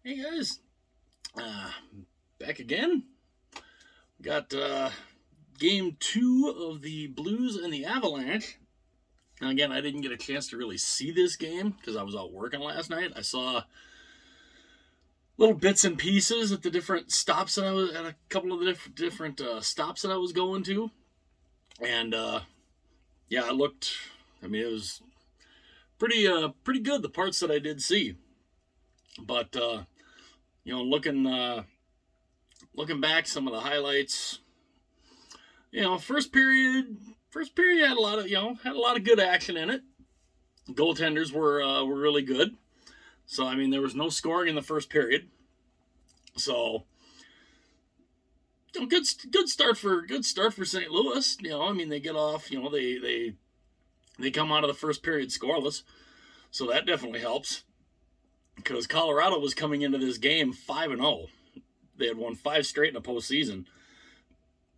Hey guys, back again. Got game 2 of the Blues and the Avalanche. Now again, I didn't get a chance to really see this game because I was out working last night. I saw little bits and pieces at the different stops that I was at, a couple of the different stops that I was going to, and yeah, it looked. I mean, it was pretty good, the parts that I did see, but looking back, some of the highlights. First period had a lot of good action in it. Goaltenders were really good. So I mean, there was no scoring in the first period. So good start for St. Louis. I mean, they get off. They come out of the first period scoreless. So that definitely helps, because Colorado was coming into this game 5-0. They had won 5 straight in the postseason.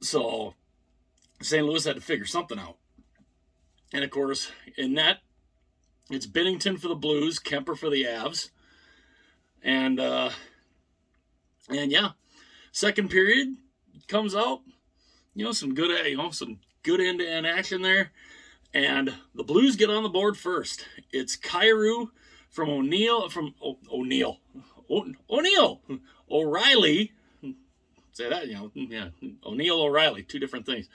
So St. Louis had to figure something out. And of course, in that, it's Binnington for the Blues, Kemper for the Avs. And yeah, second period comes out. Some good end-to-end action there. And the Blues get on the board first. It's Kyrou from O'Neill. O'Reilly. Say that, yeah. O'Neill, O'Reilly, two different things.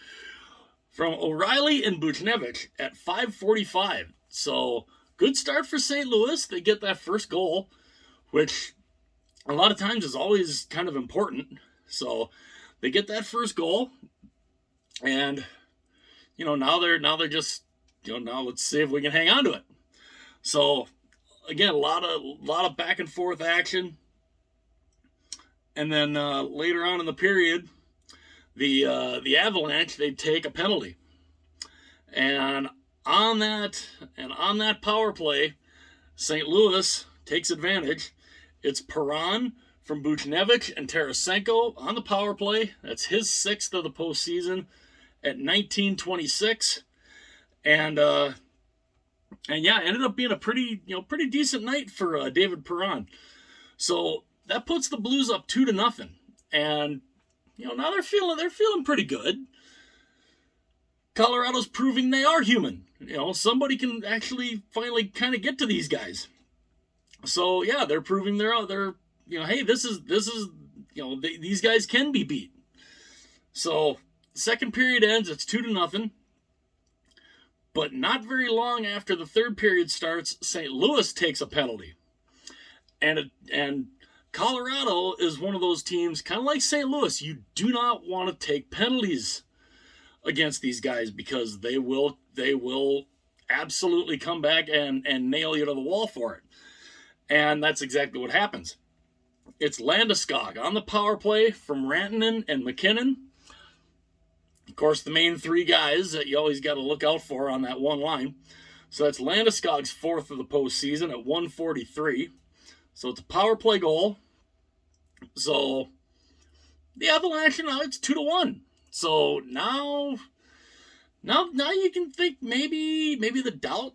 From O'Reilly and Buchnevich at 5:45. So good start for St. Louis. They get that first goal, which a lot of times is always kind of important. So they get that first goal, and now they're just now let's see if we can hang on to it. So again, a lot of back and forth action. And then later on in the period, the Avalanche, they take a penalty, and on that power play, St. Louis takes advantage. It's Perron from Buchnevich and Tarasenko on the power play. That's his 6th of the postseason at 19:26, and yeah, ended up being a pretty decent night for David Perron. So that puts the Blues up 2-0, and now they're feeling pretty good. Colorado's proving they are human. Somebody can actually finally kind of get to these guys. So yeah, they're proving they're hey, this is these guys can be beat. So second period ends, it's 2-0. But not very long after the third period starts, St. Louis takes a penalty, and Colorado is one of those teams, kind of like St. Louis. You do not want to take penalties against these guys, because they will absolutely come back and nail you to the wall for it. And that's exactly what happens. It's Landeskog on the power play from Rantanen and McKinnon. Of course, the main 3 guys that you always got to look out for on that one line. So that's Landeskog's 4th of the postseason at 1:43. So it's a power play goal. So the Avalanche, it's 2-1. So now you can think maybe the doubt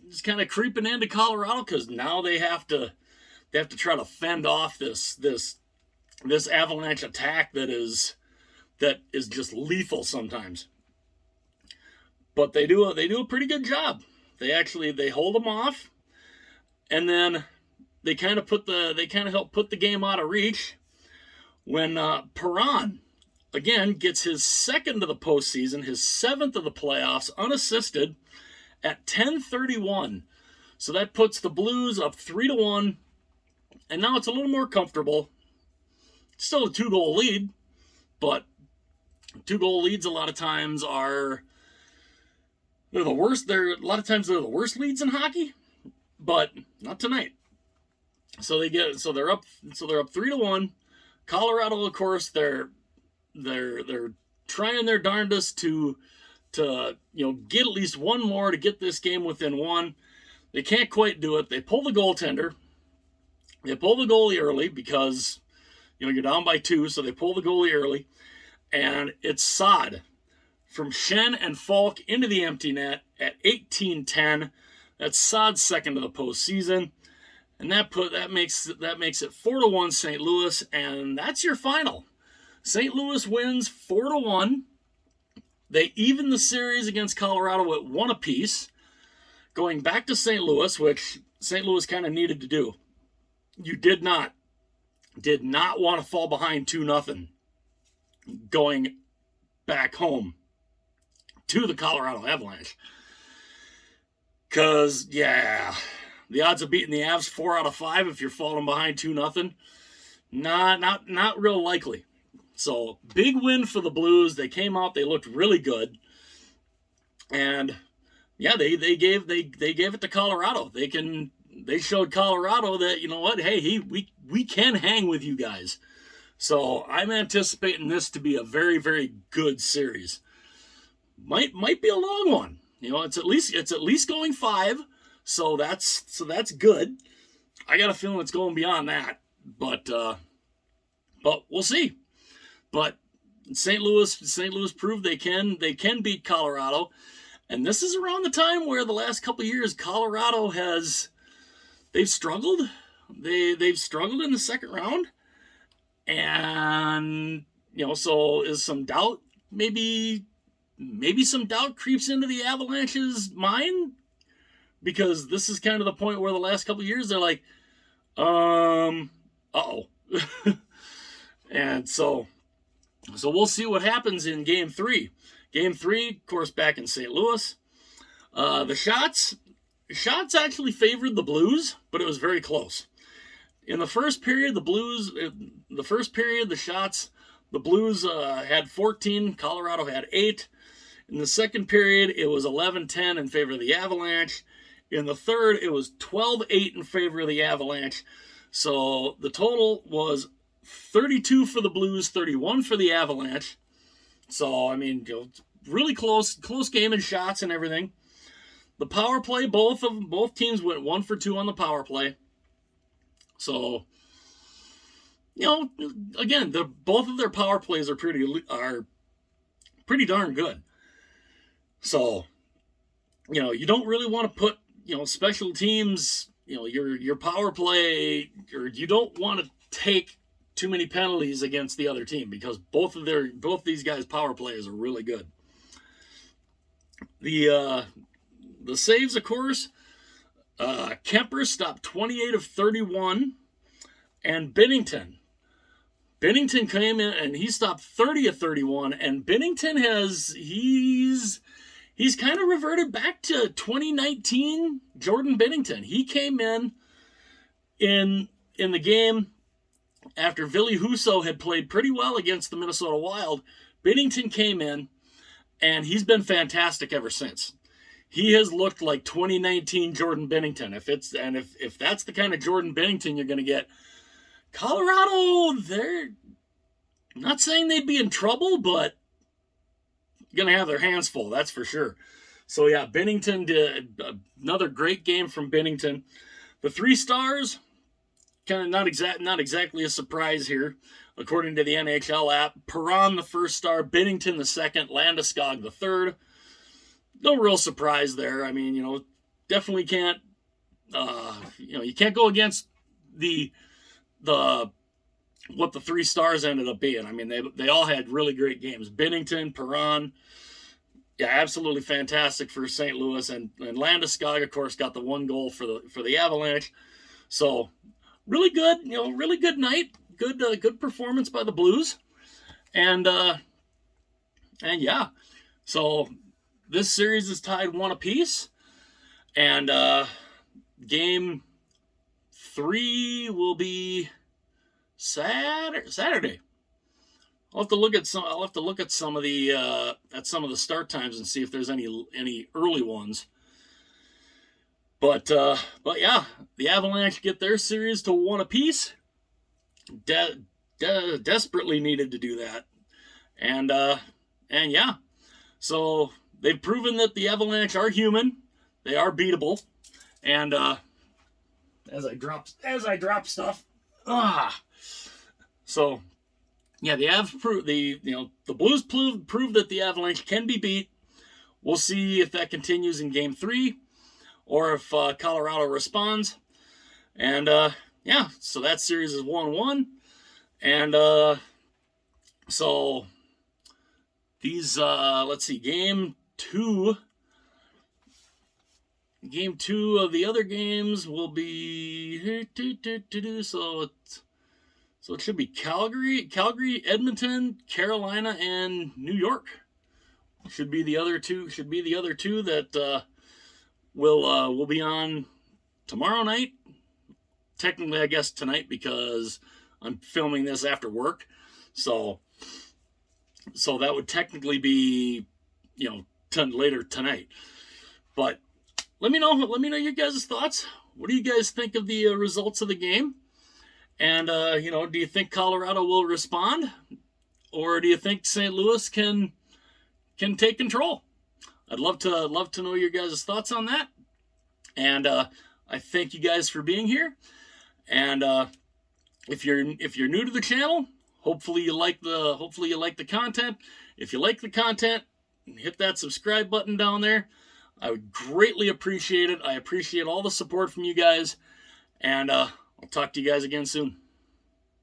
is kind of creeping into Colorado, because now they have to try to fend off this Avalanche attack that is just lethal sometimes. But they do a pretty good job. They hold them off, and then they kind of help put the game out of reach when Perron again gets his 2nd of the postseason, his 7th of the playoffs, unassisted at 10:31. So that puts the Blues up 3-1, and now it's a little more comfortable. Still a 2-goal lead, but 2-goal leads a lot of times they're the worst. A lot of times they're the worst leads in hockey, but not tonight. So they're up 3-1. Colorado, of course, they're trying their darndest to get at least one more to get this game within 1. They can't quite do it. They pull the goaltender. They pull the goalie early because you're down by 2, so they pull the goalie early, and it's Saad from Schenn and Falk into the empty net at 18:10. That's Saad's 2nd of the postseason. And that makes it 4-1 St. Louis, and that's your final. St. Louis wins 4-1. They even the series against Colorado at 1 apiece, going back to St. Louis, which St. Louis kind of needed to do. You did not want to fall behind 2-0 going back home to the Colorado Avalanche. Because, yeah, the odds of beating the Avs 4 out of 5 if you're falling behind 2-0, not real likely. So, big win for the Blues. They came out, they looked really good. And yeah, they gave it to Colorado. They showed Colorado that, you know what, hey, we can hang with you guys. So, I'm anticipating this to be a very, very good series. Might be a long one. You know, it's at least going 5. So that's good. I got a feeling it's going beyond that. But we'll see. But St. Louis proved they can beat Colorado, and this is around the time where the last couple of years Colorado they've struggled. They've struggled in the second round, and you know, so is some doubt. Maybe some doubt creeps into the Avalanche's mind, because this is kind of the point where the last couple of years they're like, uh-oh. And so we'll see what happens in Game 3. Game 3, of course, back in St. Louis. The shots actually favored the Blues, but it was very close. In the first period, the Blues had 14, Colorado had 8. In the second period, it was 11-10 in favor of the Avalanche. In the third, it was 12-8 in favor of the Avalanche. So the total was 32 for the Blues, 31 for the Avalanche. So, I mean, you know, really close game in shots and everything. The power play, both teams went 1 for 2 on the power play. So, you know, again, both of their power plays are pretty darn good. So, you know, you don't really want to put, you know, special teams, you know, your power play, or you don't want to take too many penalties against the other team, because both these guys' power plays are really good. The saves, of course, Kemper stopped 28 of 31, and Binnington came in and he stopped 30 of 31, and Binnington he's kind of reverted back to 2019 Jordan Binnington. He came in the game after Ville Husso had played pretty well against the Minnesota Wild. Binnington came in, and he's been fantastic ever since. He has looked like 2019 Jordan Binnington. If that's the kind of Jordan Binnington you're going to get, Colorado, they're not saying they'd be in trouble, but going to have their hands full, that's for sure. So yeah, Binnington did another great game from Binnington. The 3 stars, kind of not exactly a surprise here, according to the NHL app. Perron the first star, Binnington the second, Landeskog the third. No real surprise there. I mean, you know, definitely can't, you can't go against what the 3 stars ended up being. I mean, they all had really great games. Binnington, Perron, yeah, absolutely fantastic for St. Louis, and Landeskog, of course, got the 1 goal for the Avalanche. So really good, you know, really good night, good performance by the Blues, and yeah, so this series is tied 1 apiece, and Game 3 will be Saturday. I'll have to look at some of the start times and see if there's any early ones. But yeah, the Avalanche get their series to 1 apiece. Desperately needed to do that, and yeah, so they've proven that the Avalanche are human. They are beatable, and as I drop stuff, so yeah, the Blues proved that the Avalanche can be beat. We'll see if that continues in Game 3. Or if Colorado responds. And yeah, so that series is 1-1. And so these, let's see, game two of the other games will be, so it should be Calgary, Edmonton, Carolina, and New York. Should be the other two that will be on tomorrow night. Technically, I guess tonight, because I'm filming this after work. So that would technically be, later tonight. But let me know your guys' thoughts. What do you guys think of the results of the game? And do you think Colorado will respond, or do you think St. Louis can take control? I'd love to know your guys' thoughts on that. And I thank you guys for being here. And if you're new to the channel, hopefully you like the content. If you like the content, hit that subscribe button down there. I would greatly appreciate it. I appreciate all the support from you guys. And I'll talk to you guys again soon.